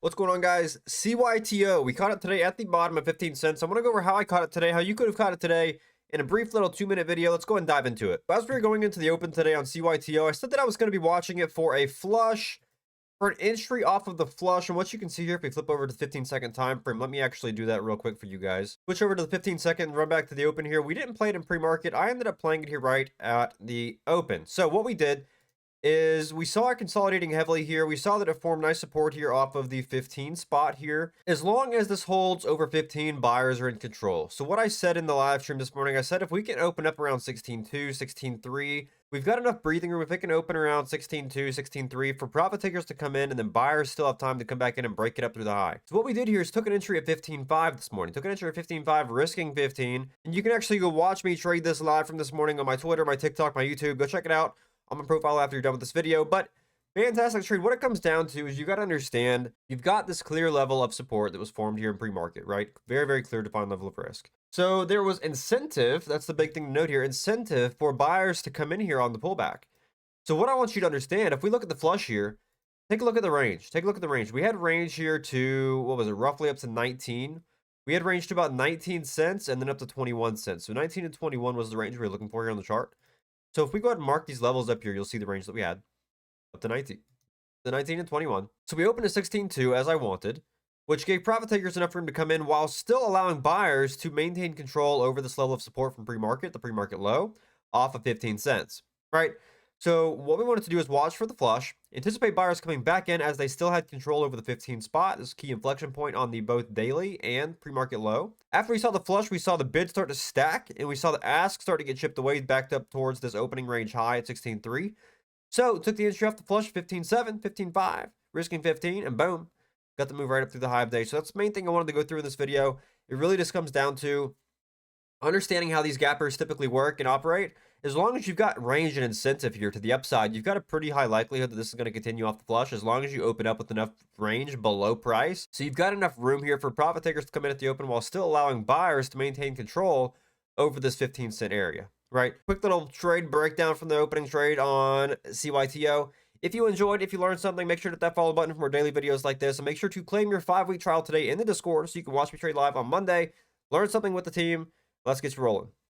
What's going on, guys? CYTO. We caught it today at the bottom of 15 cents. I'm going to go over how I caught it today, how you could have caught it today in a brief little 2-minute video. Let's go ahead and dive into it. But as we were going into the open today on CYTO, I said that I was going to be watching it for a flush, for an entry off of the flush. And what you can see here, if we flip over to the 15-second time frame, let me actually do that real quick for you guys. Switch over to the 15-second, run back to the open here. We didn't play it in pre-market. I ended up playing it here right at the open. So what we did is we saw it consolidating heavily here. We saw that it formed nice support here off of the 15 spot here. As long as this holds over 15, buyers are in control. So what I said in the live stream this morning, I said if we can open up around 16.2, 16.3, we've got enough breathing room. If it can open around 16.2, 16.3 for profit takers to come in, and then buyers still have time to come back in and break it up through the high. So what we did here is took an entry at 15.5 this morning. Took an entry at 15.5, risking 15. And you can actually go watch me trade this live from this morning on my Twitter, my TikTok, my YouTube. Go check it out on my profile after you're done with this video. But fantastic trade. What it comes down to is you got to understand you've got this clear level of support that was formed here in pre-market, right? Very, very clear defined level of risk. So there was incentive. That's the big thing to note here. Incentive for buyers to come in here on the pullback. So what I want you to understand, if we look at the flush here, take a look at the range. Take a look at the range. We had range here to, what was it, roughly up to 19. We had range to about 19 cents and then up to 21 cents. So 19 and 21 was the range we were looking for here on the chart. So if we go ahead and mark these levels up here, you'll see the range that we had up to 19. The 19 and 21. So we opened at 16.2 as I wanted, which gave profit takers enough room to come in while still allowing buyers to maintain control over this level of support from pre-market, the pre-market low, off of 15 cents, right? So what we wanted to do is watch for the flush, anticipate buyers coming back in as they still had control over the 15 spot. This is a key inflection point on the both daily and pre-market low. After we saw the flush, we saw the bid start to stack, and we saw the ask start to get chipped away, backed up towards this opening range high at 16.3. So took the entry off the flush, 15.7, 15.5, risking 15, and boom, got the move right up through the high of day. So that's the main thing I wanted to go through in this video. It really just comes down to understanding how these gappers typically work and operate. As long as you've got range and incentive here to the upside, you've got a pretty high likelihood that this is going to continue off the flush as long as you open up with enough range below price. So you've got enough room here for profit takers to come in at the open while still allowing buyers to maintain control over this 15-cent area, right? Quick little trade breakdown from the opening trade on CYTO. If you enjoyed, if you learned something, make sure to hit that follow button for more daily videos like this. And make sure to claim your 5-week trial today in the Discord so you can watch me trade live on Monday. Learn something with the team. Let's get you rolling.